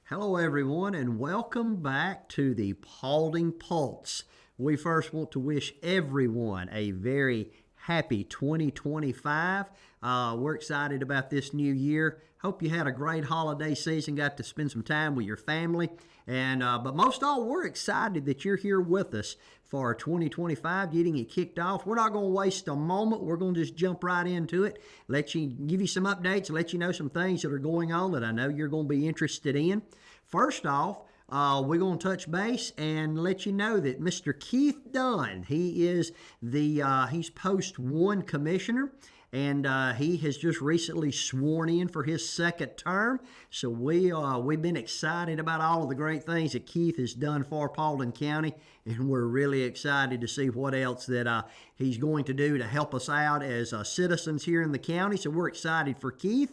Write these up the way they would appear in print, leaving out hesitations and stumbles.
Hello, everyone, and welcome back to the Paulding Pulse. We first want to wish everyone a very happy 2025. We're excited about this new year. Hope you had a great holiday season, got to spend some time with your family. But most of all, we're excited that you're here with us for 2025, getting it kicked off. We're not going to waste a moment. We're going to just jump right into it, give you some updates, let you know some things that are going on that I know you're going to be interested in. First off, we're going to touch base and let you know that Mr. Keith Dunn, he is he's Post 1 Commissioner, and he has just recently sworn in for his second term. So we've been excited about all of the great things that Keith has done for Paulding County, and we're really excited to see what else that he's going to do to help us out as citizens here in the county. So we're excited for Keith.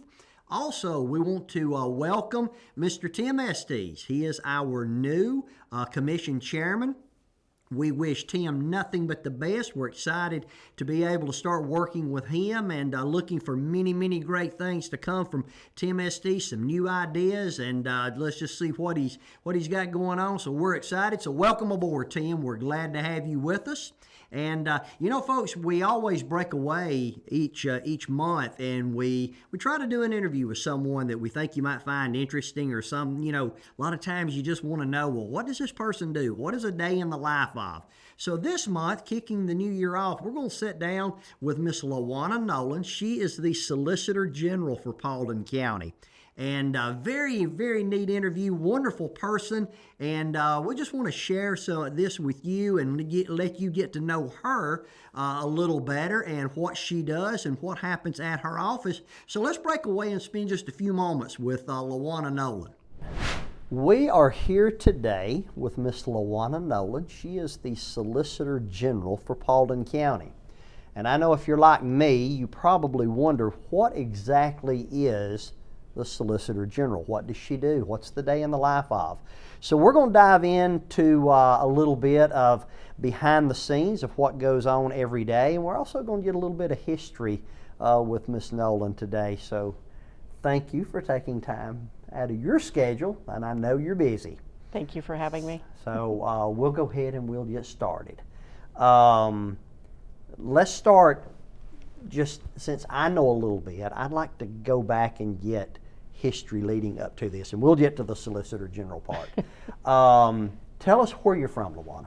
Also, we want to welcome Mr. Tim Estes. He is our new commission chairman. We wish Tim nothing but the best. We're excited to be able to start working with him and looking for many, many great things to come from Tim Estes, some new ideas, and let's just see what he's got going on. So we're excited. So welcome aboard, Tim. We're glad to have you with us. And, folks, we always break away each month, and we try to do an interview with someone that we think you might find interesting, or a lot of times you just want to know, well, what does this person do? What is a day in the life of? So this month, kicking the new year off, we're going to sit down with Miss Luana Nolen. She is the Solicitor General for Paulding County. And very, very neat interview, wonderful person. And we just want to share some of this with you and let you get to know her a little better and what she does and what happens at her office. So let's break away and spend just a few moments with Luana Nolen. We are here today with Miss Luana Nolen. She is the Solicitor General for Paulding County. And I know if you're like me, you probably wonder what exactly is the Solicitor General. What does she do? What's the day in the life of? So we're going to dive into a little bit of behind the scenes of what goes on every day, and we're also going to get a little bit of history with Miss Nolen today. So thank you for taking time out of your schedule, and I know you're busy. Thank you for having me. So we'll go ahead and we'll get started. Let's start, just since I know a little bit, I'd like to go back and get history leading up to this, and we'll get to the Solicitor General part. Tell us where you're from, Luana.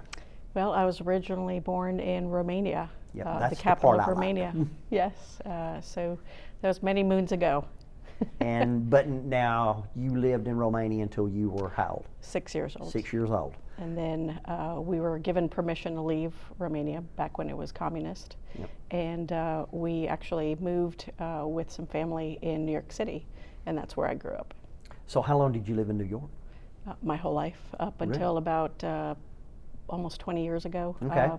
Well, I was originally born in Romania, That's the capital part of I Romania. like. Yes, so that was many moons ago. But now you lived in Romania until you were how old? 6 years old. 6 years old. And then we were given permission to leave Romania back when it was communist. Yep. And we actually moved with some family in New York City, and that's where I grew up. So how long did you live in New York? My whole life, up until about almost 20 years ago, Okay.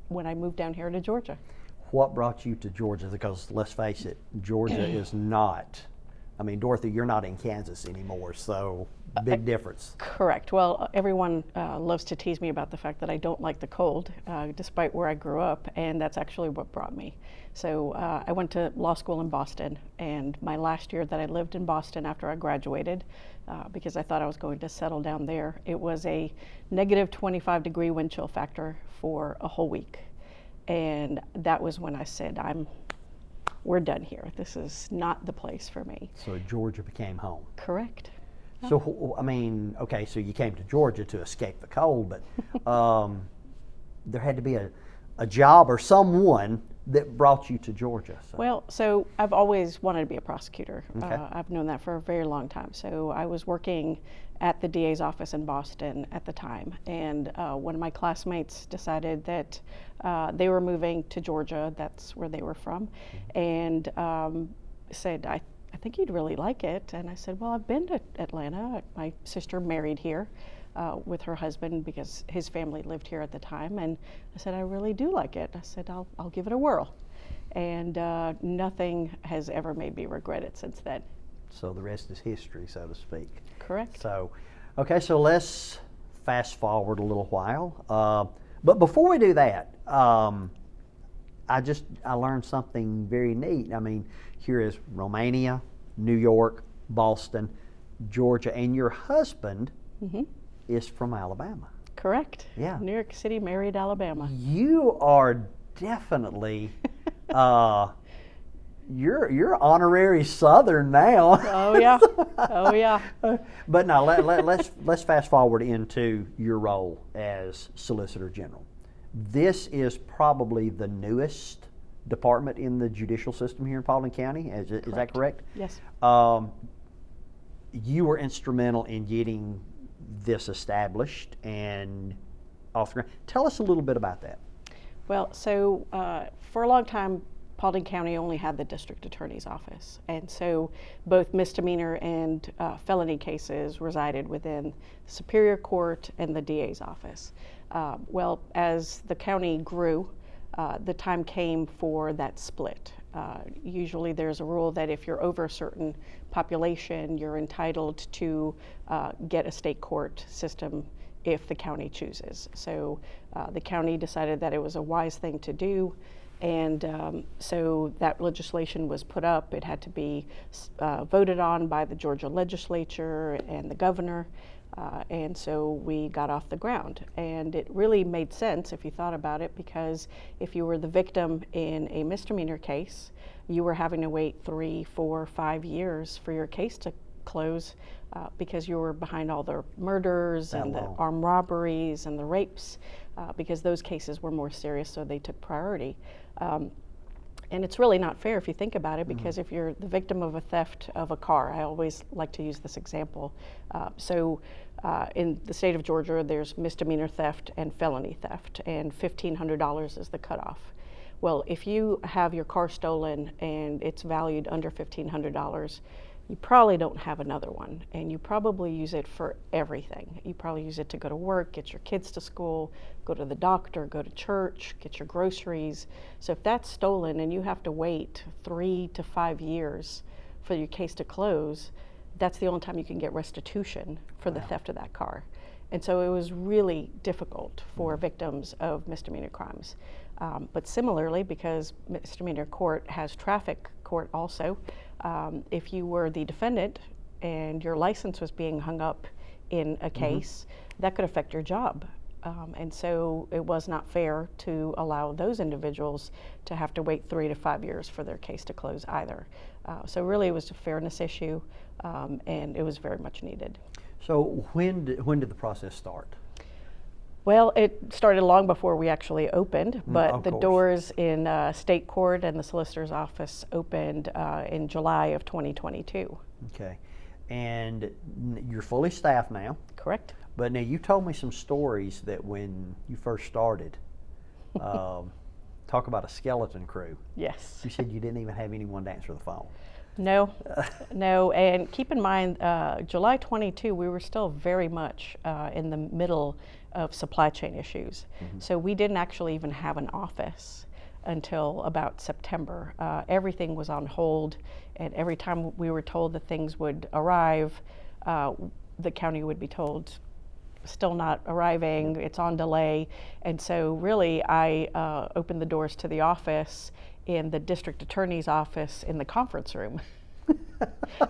When I moved down here to Georgia. What brought you to Georgia? Because let's face it, Georgia is not, I mean, Dorothy, you're not in Kansas anymore, so big difference. Correct. Well, everyone loves to tease me about the fact that I don't like the cold, despite where I grew up, and that's actually what brought me. So I went to law school in Boston, and my last year that I lived in Boston after I graduated, because I thought I was going to settle down there, it was a negative 25-degree wind chill factor for a whole week. And that was when I said, we're done here. This is not the place for me. So Georgia became home. Correct. So, I mean, okay, so you came to Georgia to escape the cold, but there had to be a job or someone that brought you to Georgia. So. Well, so I've always wanted to be a prosecutor. Okay. I've known that for a very long time. So I was working at the DA's office in Boston at the time, and one of my classmates decided that they were moving to Georgia. That's where they were from, and said, I think you'd really like it. And I said, well, I've been to Atlanta. My sister married here with her husband because his family lived here at the time. And I said, I really do like it. I said, I'll give it a whirl. And nothing has ever made me regret it since then. So the rest is history, so to speak. Correct. So, okay, so let's fast forward a little while. But before we do that, I learned something very neat. I mean, here is Romania, New York, Boston. Georgia, and your husband is from Alabama. Correct. Yeah. New York City, married Alabama. You are definitely you're honorary Southern now. Oh yeah. Oh yeah. But no, let's fast forward into your role as Solicitor General. This is probably the newest department in the judicial system here in Paulding County. Is that correct? Yes. You were instrumental in getting this established and off the ground. Tell us a little bit about that. Well, so for a long time, Paulding County only had the district attorney's office, and so both misdemeanor and felony cases resided within the Superior Court and the DA's office. Well, as the county grew, the time came for that split. Usually there's a rule that if you're over a certain population, you're entitled to get a state court system if the county chooses. So the county decided that it was a wise thing to do, and so that legislation was put up. It had to be voted on by the Georgia legislature and the governor. And so we got off the ground, and it really made sense if you thought about it, because if you were the victim in a misdemeanor case, you were having to wait 3, 4, 5 years for your case to close because you were behind all the murders and the armed robberies and the rapes, because those cases were more serious, so they took priority. And it's really not fair if you think about it, because if you're the victim of a theft of a car, I always like to use this example. In the state of Georgia, there's misdemeanor theft and felony theft, and $1,500 is the cutoff. Well, if you have your car stolen and it's valued under $1,500, you probably don't have another one, and you probably use it for everything. You probably use it to go to work, get your kids to school, go to the doctor, go to church, get your groceries. So if that's stolen and you have to wait 3 to 5 years for your case to close, that's the only time you can get restitution for the theft of that car. And so it was really difficult for victims of misdemeanor crimes. But similarly, because misdemeanor court has traffic court also, if you were the defendant and your license was being hung up in a case, that could affect your job. And so it was not fair to allow those individuals to have to wait 3 to 5 years for their case to close either. So really it was a fairness issue, and it was very much needed. So when did the process start? Well, it started long before we actually opened, but the doors in state court and the solicitor's office opened in July of 2022. Okay. And you're fully staffed now. Correct. But now you told me some stories that when you first started, talk about a skeleton crew. Yes. You said you didn't even have anyone to answer the phone. No, no, and keep in mind, July 22, we were still very much in the middle of supply chain issues. So we didn't actually even have an office until about September. Everything was on hold, and every time we were told that things would arrive, the county would be told, still not arriving, it's on delay. And so really I opened the doors to the office in the district attorney's office in the conference room.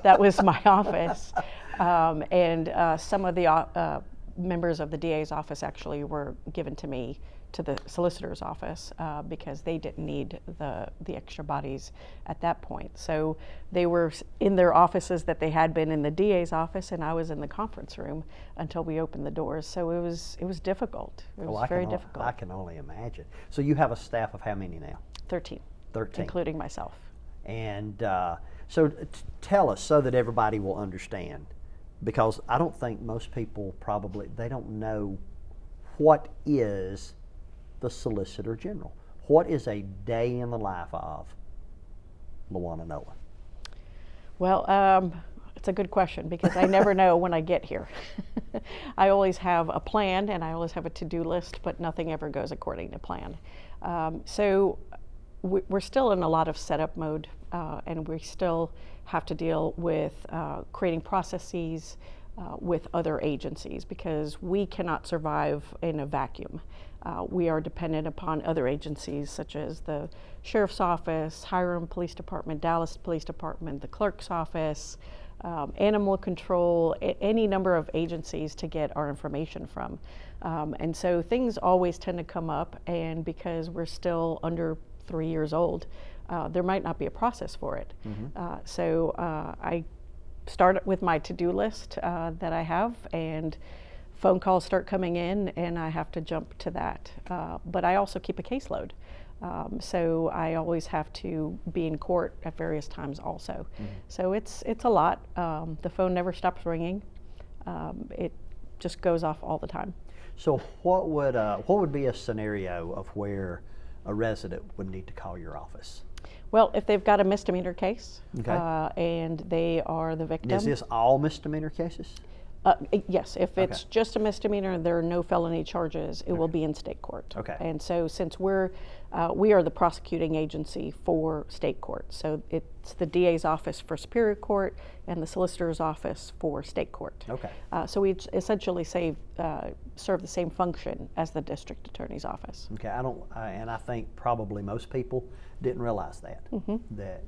That was my office. And some of the members of the DA's office actually were given to me to the solicitor's office because they didn't need the extra bodies at that point. So they were in their offices that they had been in the DA's office, and I was in the conference room until we opened the doors. So it was difficult. It was very difficult. I can only imagine. So you have a staff of how many now? 13. 13. Including myself. And so tell us so that everybody will understand, because I don't think most people they don't know what is the Solicitor General. What is a day in the life of Luana Nolen? Well, it's a good question because I never know when I get here. I always have a plan and I always have a to-do list, but nothing ever goes according to plan. So we're still in a lot of setup mode, and we still have to deal with creating processes with other agencies because we cannot survive in a vacuum. We are dependent upon other agencies such as the Sheriff's Office, Hiram Police Department, Dallas Police Department, the Clerk's Office, animal control, any number of agencies to get our information from. And so things always tend to come up, and because we're still under 3 years old, there might not be a process for it. So I start with my to-do list that I have, and phone calls start coming in, and I have to jump to that. But I also keep a caseload. So I always have to be in court at various times also. So it's a lot. The phone never stops ringing. It just goes off all the time. So what would be a scenario of where a resident would need to call your office? Well, if they've got a misdemeanor case, Okay. And they are the victim. Is this all misdemeanor cases? Yes, if it's just a misdemeanor, there are no felony charges, it will be in state court. Okay. And so since we are the prosecuting agency for state court, so it's the DA's office for Superior Court and the Solicitor's office for state court. Okay. So we essentially serve the same function as the district attorney's office. Okay, and I think probably most people didn't realize that, that,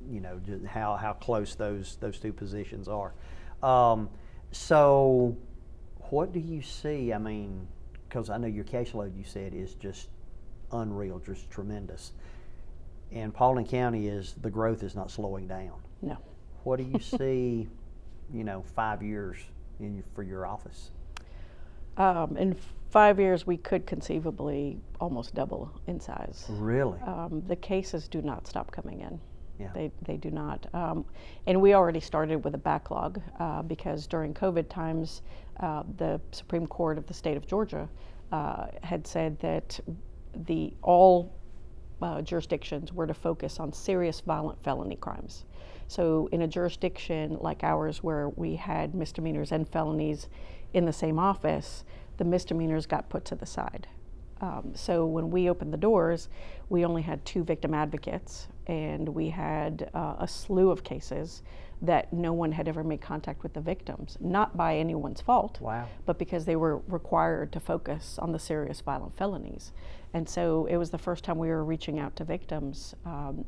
just how close those two positions are. So what do you see? I mean, because I know your caseload, you said, is just unreal, just tremendous. And Paulding County the growth is not slowing down. No. What do you see, 5 years for your office? In 5 years, we could conceivably almost double in size. Really? The cases do not stop coming in. Yeah. They do not. And we already started with a backlog because during COVID times, the Supreme Court of the state of Georgia had said that all jurisdictions were to focus on serious violent felony crimes. So in a jurisdiction like ours where we had misdemeanors and felonies in the same office, the misdemeanors got put to the side. So when we opened the doors, we only had 2 victim advocates, and we had a slew of cases that no one had ever made contact with the victims, not by anyone's fault, Wow. but because they were required to focus on the serious violent felonies. And so it was the first time we were reaching out to victims,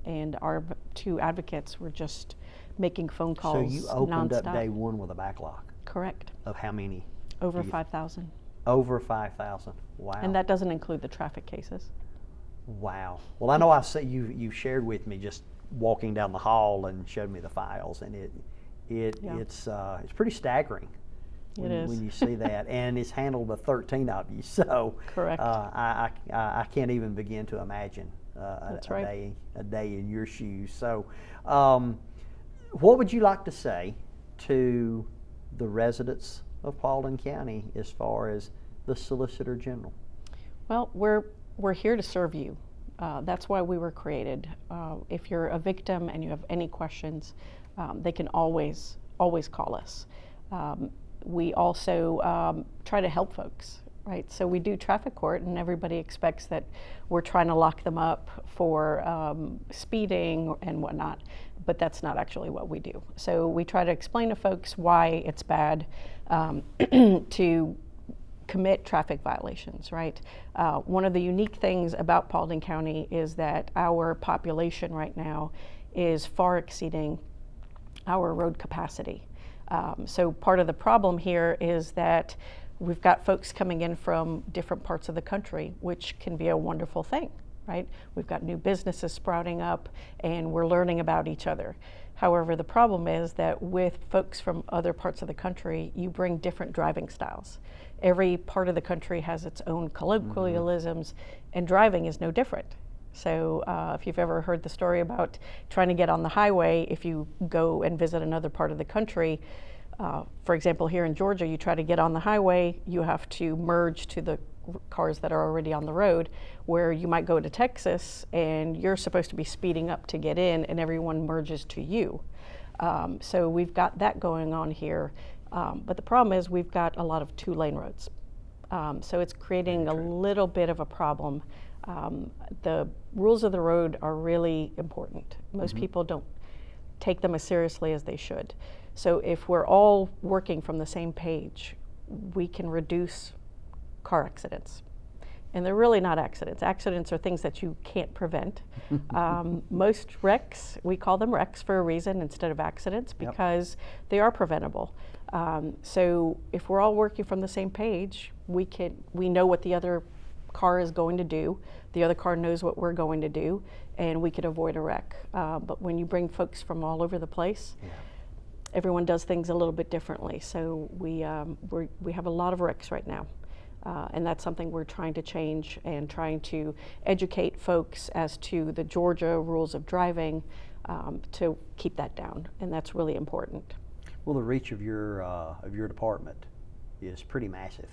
and our 2 advocates were just making phone calls So you opened nonstop. up day one with a backlog Correct. of how many? Over 5,000. Over 5,000. Wow. And that doesn't include the traffic cases. Wow. Well, I know I see you shared with me just walking down the hall and showed me the files, and it's pretty staggering. It is. When you see that, and it's handled with 13 of you. So Correct. I can't even begin to imagine That's right. a day in your shoes. So, what would you like to say to the residents of Paulding County as far as the Solicitor General? Well, we're here to serve you. That's why we were created. If you're a victim and you have any questions, they can always call us. We also try to help folks, right? So we do traffic court, and everybody expects that we're trying to lock them up for speeding and whatnot, but that's not actually what we do. So we try to explain to folks why it's bad to commit traffic violations, right? One of the unique things about Paulding County is that our population right now is far exceeding our road capacity. So part of the problem here is that we've got folks coming in from different parts of the country, which can be a wonderful thing, right? We've got new businesses sprouting up, and we're learning about each other. However, the problem is that with folks from other parts of the country, you bring different driving styles. Every part of the country has its own colloquialisms, and driving is no different. So if you've ever heard the story about trying to get on the highway, if you go and visit another part of the country, for example, here in Georgia, you try to get on the highway, you have to merge to the cars that are already on the road, where you might go to Texas and you're supposed to be speeding up to get in, and everyone merges to you. So we've got that going on here. But the problem is we've got a lot of 2-lane roads. So it's creating a little bit of a problem. The rules of the road are really important. Most people don't take them as seriously as they should. So if we're all working from the same page, we can reduce car accidents. and they're really not accidents. Accidents are things that you can't prevent. Most wrecks, we call them wrecks for a reason instead of accidents, because they are preventable. So if we're all working from the same page, we know what the other car is going to do, the other car knows what we're going to do, and we could avoid a wreck. But when you bring folks from all over the place, everyone does things a little bit differently. So we have a lot of wrecks right now. And that's something we're trying to change, and trying to educate folks as to the Georgia rules of driving, to keep that down, and that's really important. Well, the reach of your department is pretty massive.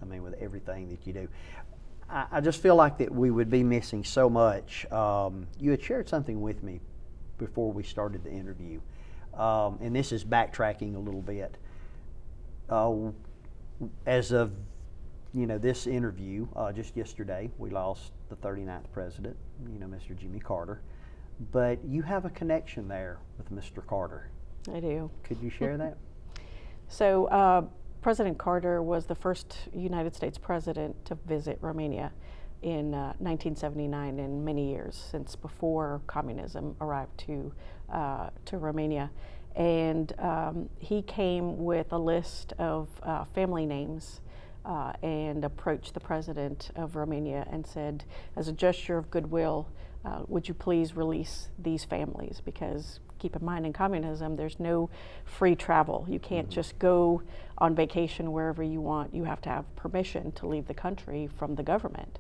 I mean, with everything that you do. I just feel like that we would be missing so much. You had shared something with me before we started the interview, and this is backtracking a little bit. As of this interview, just yesterday, we lost the 39th president, Mr. Jimmy Carter. But you have a connection there with Mr. Carter. I do. Could you share that? So President Carter was the first United States president to visit Romania in 1979, in many years since before communism arrived to Romania. And he came with a list of family names and approached the president of Romania and said, as a gesture of goodwill, would you please release these families? Because keep in mind, in communism, there's no free travel. You can't just go on vacation wherever you want. You have to have permission to leave the country from the government.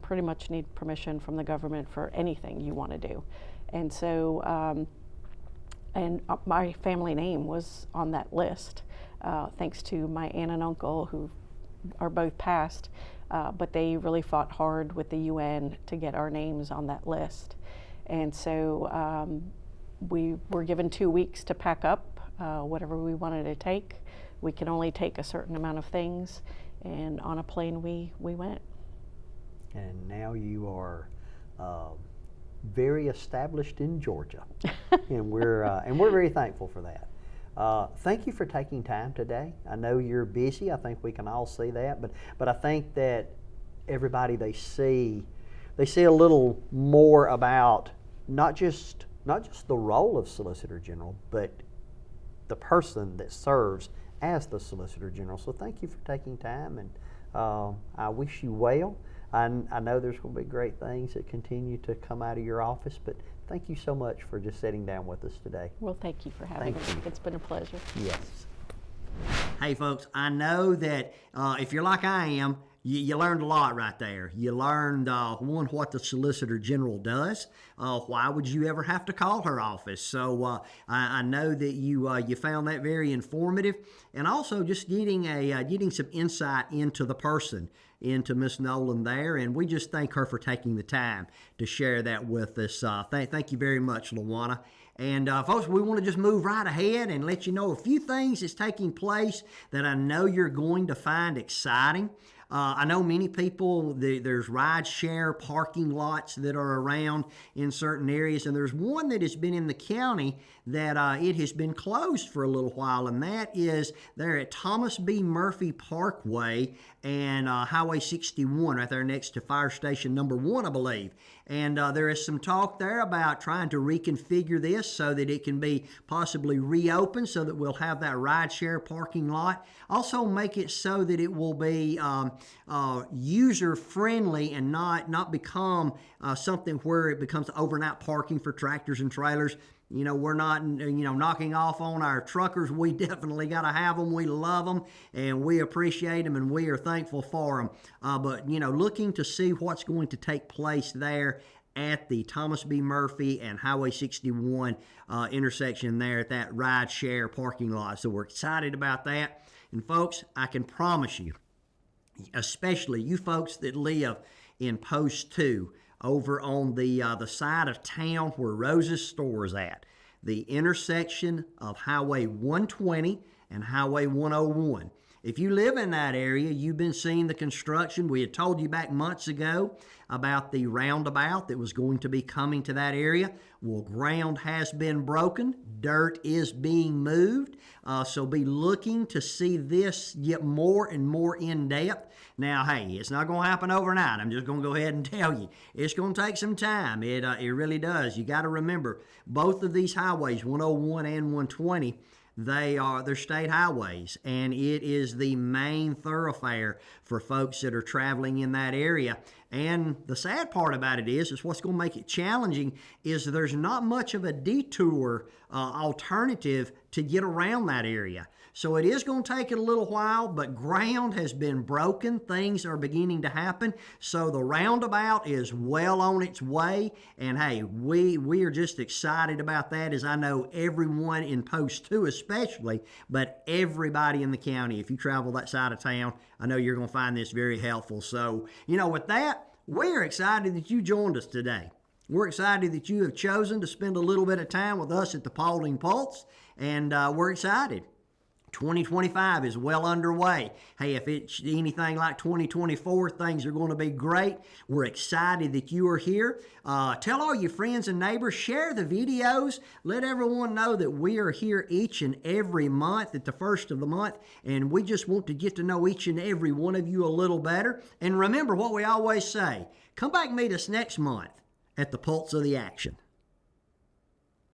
Pretty much need permission from the government for anything you want to do. And so, my family name was on that list, thanks to my aunt and uncle, who are both passed, but they really fought hard with the UN to get our names on that list. And so we were given 2 weeks to pack up whatever we wanted to take. We can only take a certain amount of things, and on a plane we went. And now you are very established in Georgia, and we're very thankful for that. Thank you for taking time today. I know you're busy. I think we can all see that, but I think that everybody, they see a little more about not just the role of Solicitor General, but the person that serves as the Solicitor General. So thank you for taking time, and I wish you well. I know there's going to be great things that continue to come out of your office, but thank you so much for just sitting down with us today. Well, thank you for having me. It's been a pleasure. Yes. Hey, folks, I know that if you're like I am, you learned a lot right there. You learned, one, what the Solicitor General does. Why would you ever have to call her office? So I know that you found that very informative, and also just getting some insight into the person, into Miss Nolen there, and we just thank her for taking the time to share that with us. Thank you very much, Luana. And folks, we want to just move right ahead and let you know a few things that's taking place that I know you're going to find exciting. I know many people, there's ride-share parking lots that are around in certain areas, and there's one that has been in the county that it has been closed for a little while, and that is there at Thomas B. Murphy Parkway and Highway 61, right there next to Fire Station number 1, I believe. And there is some talk there about trying to reconfigure this so that it can be possibly reopened so that we'll have that ride-share parking lot. Also make it so that it will be user-friendly and not become something where it becomes overnight parking for tractors and trailers. We're not, knocking off on our truckers. We definitely got to have them. We love them, and we appreciate them, and we are thankful for them. But, looking to see what's going to take place there at the Thomas B. Murphy and Highway 61 intersection there at that ride-share parking lot. So we're excited about that. And, folks, I can promise you, especially you folks that live in Post 2, over on the side of town where Rose's store is at, the intersection of Highway 120 and Highway 101. If you live in that area, you've been seeing the construction. We had told you back months ago about the roundabout that was going to be coming to that area. Well, ground has been broken. Dirt is being moved. So be looking to see this get more and more in depth. Now, hey, it's not going to happen overnight. I'm just going to go ahead and tell you. It's going to take some time. It really does. You got to remember, both of these highways, 101 and 120, they're state highways, and it is the main thoroughfare for folks that are traveling in that area. And the sad part about it is what's going to make it challenging is there's not much of a detour alternative to get around that area. So it is going to take it a little while, but ground has been broken. Things are beginning to happen. So the roundabout is well on its way. And hey, we are just excited about that, as I know everyone in Post 2 especially, but everybody in the county, if you travel that side of town, I know you're going to find this very helpful. So, with that, we're excited that you joined us today. We're excited that you have chosen to spend a little bit of time with us at the Paulding Pulse, and we're excited. 2025 is well underway. Hey, if it's anything like 2024, things are going to be great. We're excited that you are here. Tell all your friends and neighbors, share the videos. Let everyone know that we are here each and every month at the first of the month, and we just want to get to know each and every one of you a little better. And remember what we always say, come back and meet us next month at the Pulse of the Action.